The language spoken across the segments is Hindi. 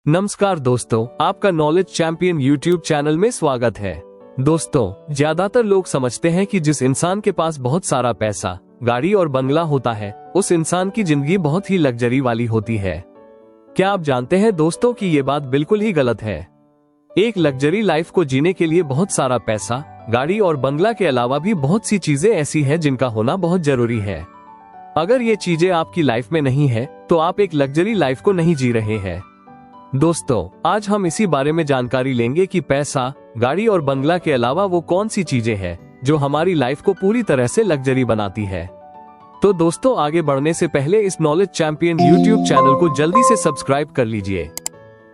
नमस्कार दोस्तों, आपका नॉलेज चैंपियन यूट्यूब चैनल में स्वागत है। दोस्तों, ज्यादातर लोग समझते हैं कि जिस इंसान के पास बहुत सारा पैसा, गाड़ी और बंगला होता है, उस इंसान की जिंदगी बहुत ही लग्जरी वाली होती है। क्या आप जानते हैं दोस्तों कि ये बात बिल्कुल ही गलत है। एक लग्जरी लाइफ को जीने के लिए बहुत सारा पैसा, गाड़ी और बंगला के अलावा भी बहुत सी चीजें ऐसी हैं जिनका होना बहुत जरूरी है। अगर ये चीजें आपकी लाइफ में नहीं है तो आप एक लग्जरी लाइफ को नहीं जी रहे हैं। दोस्तों, आज हम इसी बारे में जानकारी लेंगे कि पैसा, गाड़ी और बंगला के अलावा वो कौन सी चीजें हैं जो हमारी लाइफ को पूरी तरह से लग्जरी बनाती है। तो दोस्तों, आगे बढ़ने से पहले इस नॉलेज चैंपियन यूट्यूब चैनल को जल्दी से सब्सक्राइब कर लीजिए,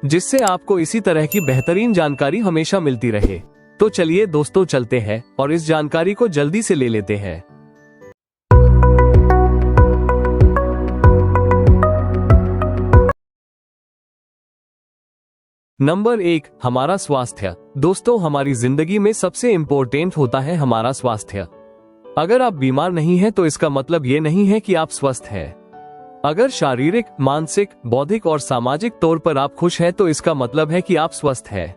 जिससे आपको इसी तरह की बेहतरीन जानकारी हमेशा मिलती रहे। तो चलिए दोस्तों, चलते हैं और इस जानकारी को जल्दी से ले लेते हैं। नंबर 1, हमारा स्वास्थ्य। दोस्तों, हमारी जिंदगी में सबसे इम्पोर्टेंट होता है हमारा स्वास्थ्य। अगर आप बीमार नहीं हैं तो इसका मतलब ये नहीं है कि आप स्वस्थ हैं। अगर शारीरिक, मानसिक, बौद्धिक और सामाजिक तौर पर आप खुश हैं तो इसका मतलब है कि आप स्वस्थ हैं।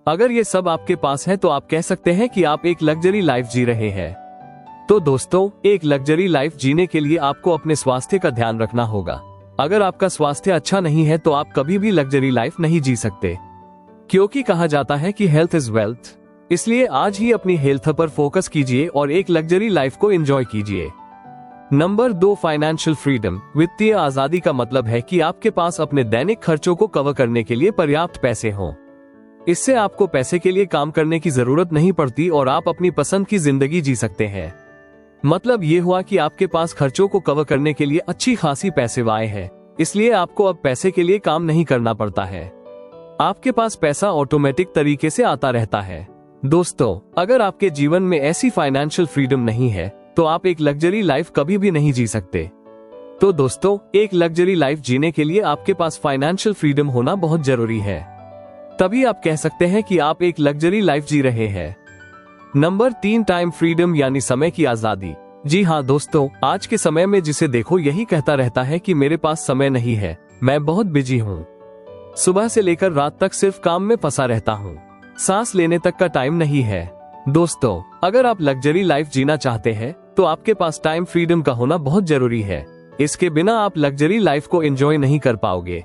अगर ये सब आपके पास है तो आप कह सकते हैं कि आप एक लग्जरी लाइफ जी रहे हैं। तो दोस्तों, एक लग्जरी लाइफ जीने के लिए आपको अपने स्वास्थ्य का ध्यान रखना होगा। अगर आपका स्वास्थ्य अच्छा नहीं है तो आप कभी भी लग्जरी लाइफ नहीं जी सकते, क्योंकि कहा जाता है कि हेल्थ इज वेल्थ। इसलिए आज ही अपनी हेल्थ पर फोकस कीजिए और एक लग्जरी लाइफ को एंजॉय कीजिए। Number 2, financial freedom. वित्तीय आजादी का मतलब है कि आपके पास अपने दैनिक खर्चों को कवर करने के लिए पर्याप्त पैसे हों। इससे आपको पैसे के लिए काम करने की जरूरत नहीं पड़ती और आप अपनी पसंद की जिंदगी जी सकते हैं। मतलब ये हुआ कि आपके पास खर्चों को कवर करने के लिए अच्छी खासी पैसे आए हैं, इसलिए आपको अब पैसे के लिए काम नहीं करना पड़ता है। आपके पास पैसा ऑटोमेटिक तरीके से आता रहता है। दोस्तों, अगर आपके जीवन में ऐसी फाइनेंशियल फ्रीडम नहीं है तो आप एक लग्जरी लाइफ कभी भी नहीं जी सकते। तो दोस्तों, एक लग्जरी लाइफ जीने के लिए आपके पास फाइनेंशियल फ्रीडम होना बहुत जरूरी है। तभी आप कह सकते हैं कि आप एक लग्जरी लाइफ जी रहे हैं। नंबर 3, टाइम फ्रीडम यानी समय की आजादी। जी हाँ दोस्तों, आज के समय में जिसे देखो यही कहता रहता है कि मेरे पास समय नहीं है, मैं बहुत बिजी हूँ, सुबह से लेकर रात तक सिर्फ काम में फंसा रहता हूँ, सांस लेने तक का टाइम नहीं है। दोस्तों, अगर आप लग्जरी लाइफ जीना चाहते हैं तो आपके पास टाइम फ्रीडम का होना बहुत जरूरी है। इसके बिना आप लग्जरी लाइफ को एंजॉय नहीं कर पाओगे।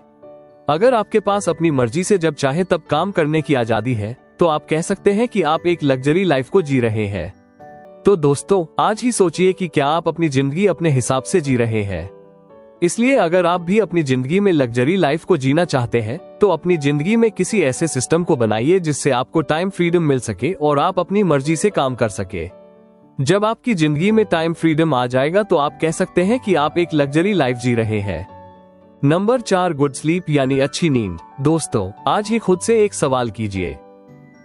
अगर आपके पास अपनी मर्जी से जब चाहे तब काम करने की आजादी है तो आप कह सकते हैं कि आप एक लग्जरी लाइफ को जी रहे हैं। तो दोस्तों, आज ही सोचिए कि क्या आप अपनी जिंदगी अपने हिसाब से जी रहे हैं। इसलिए अगर आप भी अपनी जिंदगी में लग्जरी लाइफ को जीना चाहते हैं तो अपनी जिंदगी में किसी ऐसे सिस्टम को बनाइए जिससे आपको टाइम फ्रीडम मिल सके और आप अपनी मर्जी से काम कर सके। जब आपकी जिंदगी में टाइम फ्रीडम आ जाएगा तो आप कह सकते हैं कि आप एक लग्जरी लाइफ जी रहे हैं। नंबर 4, गुड स्लीप यानी अच्छी नींद। दोस्तों, आज ही खुद से एक सवाल कीजिए,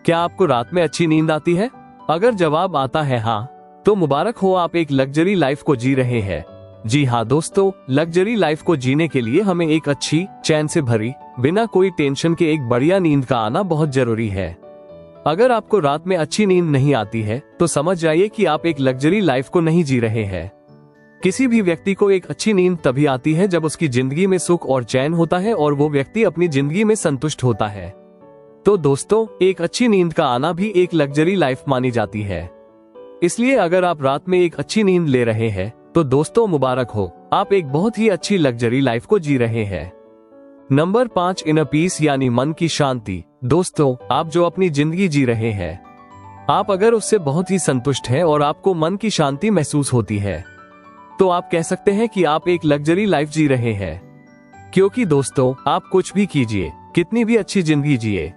क्या आपको रात में अच्छी नींद आती है? अगर जवाब आता है हाँ, तो मुबारक हो, आप एक लग्जरी लाइफ को जी रहे हैं। जी हाँ दोस्तों, लग्जरी लाइफ को जीने के लिए हमें एक अच्छी, चैन से भरी, बिना कोई टेंशन के एक बढ़िया नींद का आना बहुत जरूरी है। अगर आपको रात में अच्छी नींद नहीं आती है तो समझ जाइए कि आप एक लग्जरी लाइफ को नहीं जी रहे हैं। किसी भी व्यक्ति को एक अच्छी नींद तभी आती है जब उसकी जिंदगी में सुख और चैन होता है और वो व्यक्ति अपनी जिंदगी में संतुष्ट होता है। तो दोस्तों, एक अच्छी नींद का आना भी एक लग्जरी लाइफ मानी जाती है। इसलिए अगर आप रात में एक अच्छी नींद ले रहे हैं तो दोस्तों मुबारक हो, आप एक बहुत ही अच्छी लग्जरी लाइफ को जी रहे हैं। नंबर 5, इनर पीस यानी मन की शांति। दोस्तों, आप जो अपनी जिंदगी जी रहे हैं, आप अगर उससे बहुत ही संतुष्ट हैं और आपको मन की शांति महसूस होती है तो आप कह सकते हैं कि आप एक लग्जरी लाइफ जी रहे हैं। क्योंकि दोस्तों, आप कुछ भी कीजिए, कितनी भी अच्छी जिंदगी जिए,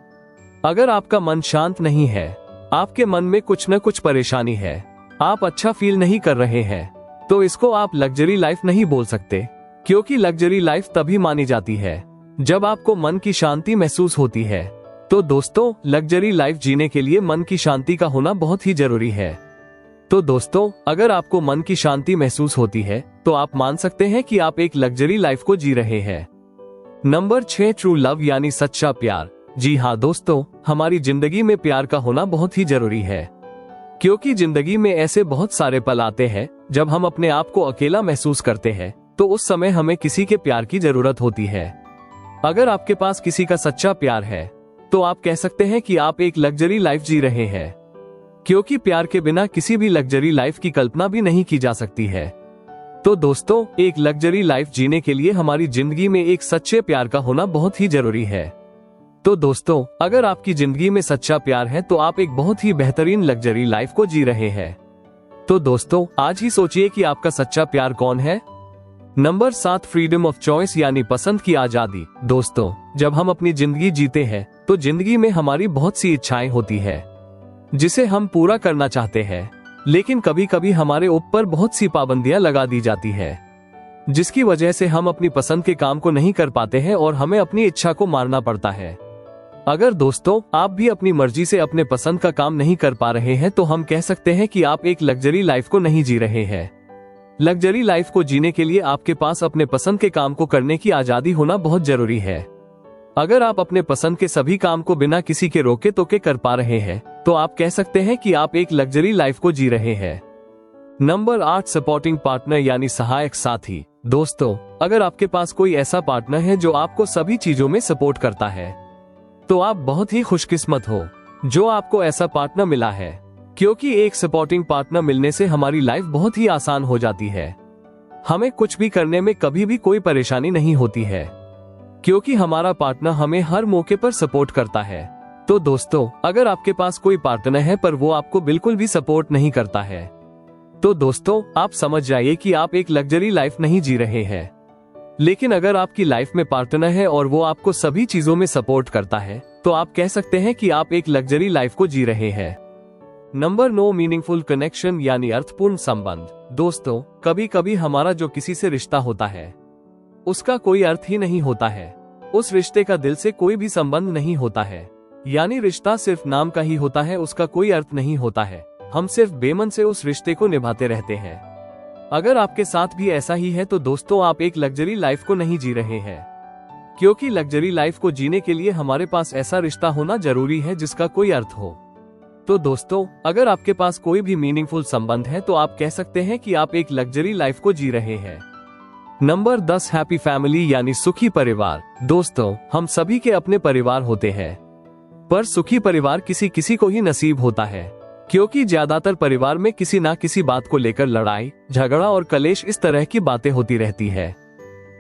अगर आपका मन शांत नहीं है, आपके मन में कुछ न कुछ परेशानी है, आप अच्छा फील नहीं कर रहे हैं, तो इसको आप लग्जरी लाइफ नहीं बोल सकते। क्योंकि लग्जरी लाइफ तभी मानी जाती है जब आपको मन की शांति महसूस होती है। तो दोस्तों, लग्जरी लाइफ जीने के लिए मन की शांति का होना बहुत ही जरूरी है। तो दोस्तों, अगर आपको मन की शांति महसूस होती है तो आप मान सकते हैं कि आप एक लग्जरी लाइफ को जी रहे हैं। नंबर 6, ट्रू लव यानी सच्चा प्यार। जी हाँ दोस्तों, हमारी जिंदगी में प्यार का होना बहुत ही जरूरी है। क्योंकि जिंदगी में ऐसे बहुत सारे पल आते हैं जब हम अपने आप को अकेला महसूस करते हैं, तो उस समय हमें किसी के प्यार की जरूरत होती है। अगर आपके पास किसी का सच्चा प्यार है तो आप कह सकते हैं कि आप एक लग्जरी लाइफ जी रहे हैं, क्योंकि प्यार के बिना किसी भी लग्जरी लाइफ की कल्पना भी नहीं की जा सकती है। तो दोस्तों, एक लग्जरी लाइफ जीने के लिए हमारी जिंदगी में एक सच्चे प्यार का होना बहुत ही जरूरी है। तो दोस्तों, अगर आपकी जिंदगी में सच्चा प्यार है तो आप एक बहुत ही बेहतरीन लग्जरी लाइफ को जी रहे हैं। तो दोस्तों, आज ही सोचिए कि आपका सच्चा प्यार कौन है। नंबर 7, फ्रीडम ऑफ चॉइस यानी पसंद की आजादी। दोस्तों, जब हम अपनी जिंदगी जीते हैं तो जिंदगी में हमारी बहुत सी इच्छाएं होती है जिसे हम पूरा करना चाहते हैं, लेकिन कभी कभी हमारे ऊपर बहुत सी पाबंदियां लगा दी जाती है, जिसकी वजह से हम अपनी पसंद के काम को नहीं कर पाते हैं और हमें अपनी इच्छा को मारना पड़ता है। अगर दोस्तों, आप भी अपनी मर्जी से अपने पसंद का काम नहीं कर पा रहे हैं तो हम कह सकते हैं कि आप एक लग्जरी लाइफ को नहीं जी रहे हैं। लग्जरी लाइफ को जीने के लिए आपके पास अपने पसंद के काम को करने की आजादी होना बहुत जरूरी है। अगर आप अपने पसंद के सभी काम को बिना किसी के रोके टोके कर पा रहे हैं तो आप कह सकते हैं कि आप एक लग्जरी लाइफ को जी रहे हैं। नंबर 8, सपोर्टिंग पार्टनर यानी सहायक साथी। दोस्तों, अगर आपके पास कोई ऐसा पार्टनर है जो आपको सभी चीजों में सपोर्ट करता है तो आप बहुत ही खुशकिस्मत हो जो आपको ऐसा पार्टनर मिला है, क्योंकि एक सपोर्टिंग पार्टनर मिलने से हमारी लाइफ बहुत ही आसान हो जाती है। हमें कुछ भी करने में कभी भी कोई परेशानी नहीं होती है, क्योंकि हमारा पार्टनर हमें हर मौके पर सपोर्ट करता है। तो दोस्तों, अगर आपके पास कोई पार्टनर है पर वो आपको बिल्कुल भी सपोर्ट नहीं करता है तो दोस्तों, आप समझ जाइए कि आप एक लग्जरी लाइफ नहीं जी रहे हैं। लेकिन अगर आपकी लाइफ में पार्टनर है और वो आपको सभी चीजों में सपोर्ट करता है तो आप कह सकते हैं कि आप एक लग्जरी लाइफ को जी रहे हैं। नंबर 9, मीनिंगफुल कनेक्शन यानी अर्थपूर्ण संबंध। दोस्तों, कभी कभी हमारा जो किसी से रिश्ता होता है उसका कोई अर्थ ही नहीं होता है। उस रिश्ते का दिल से कोई भी संबंध नहीं होता है, यानी रिश्ता सिर्फ नाम का ही होता है, उसका कोई अर्थ नहीं होता है। हम सिर्फ बेमन से उस रिश्ते को निभाते रहते हैं। अगर आपके साथ भी ऐसा ही है तो दोस्तों, आप एक लग्जरी लाइफ को नहीं जी रहे हैं, क्योंकि लग्जरी लाइफ को जीने के लिए हमारे पास ऐसा रिश्ता होना जरूरी है जिसका कोई अर्थ हो। तो दोस्तों, अगर आपके पास कोई भी मीनिंगफुल संबंध है तो आप कह सकते हैं कि आप एक लग्जरी लाइफ को जी रहे हैं। नंबर 10, हैप्पी फैमिली यानी सुखी परिवार। दोस्तों, हम सभी के अपने परिवार होते हैं, पर सुखी परिवार किसी किसी को ही नसीब होता है, क्योंकि ज्यादातर परिवार में किसी ना किसी बात को लेकर लड़ाई झगड़ा और कलेश इस तरह की बातें होती रहती है,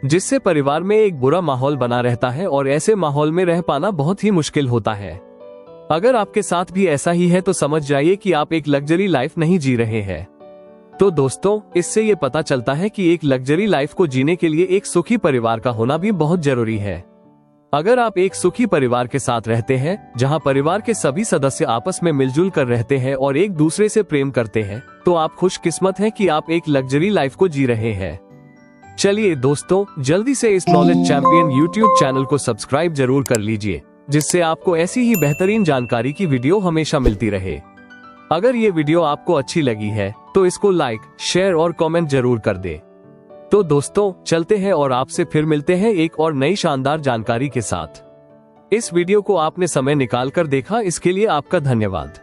जिससे परिवार में एक बुरा माहौल बना रहता है और ऐसे माहौल में रह पाना बहुत ही मुश्किल होता है। अगर आपके साथ भी ऐसा ही है तो समझ जाइए कि आप एक लग्जरी लाइफ नहीं जी रहे हैं। तो दोस्तों, इससे ये पता चलता है कि एक लग्जरी लाइफ को जीने के लिए एक सुखी परिवार का होना भी बहुत जरूरी है। अगर आप एक सुखी परिवार के साथ रहते हैं, जहां परिवार के सभी सदस्य आपस में मिलजुल कर रहते हैं और एक दूसरे से प्रेम करते हैं, तो आप खुशकिस्मत हैं कि आप एक लग्जरी लाइफ को जी रहे हैं। चलिए दोस्तों, जल्दी से इस नॉलेज चैंपियन यूट्यूब चैनल को सब्सक्राइब जरूर कर लीजिए, जिससे आपको ऐसी ही बेहतरीन जानकारी की वीडियो हमेशा मिलती रहे। अगर ये वीडियो आपको अच्छी लगी है तो इसको लाइक, शेयर और कमेंट जरूर कर दे। तो दोस्तों, चलते हैं और आपसे फिर मिलते हैं एक और नई शानदार जानकारी के साथ। इस वीडियो को आपने समय निकालकर देखा, इसके लिए आपका धन्यवाद।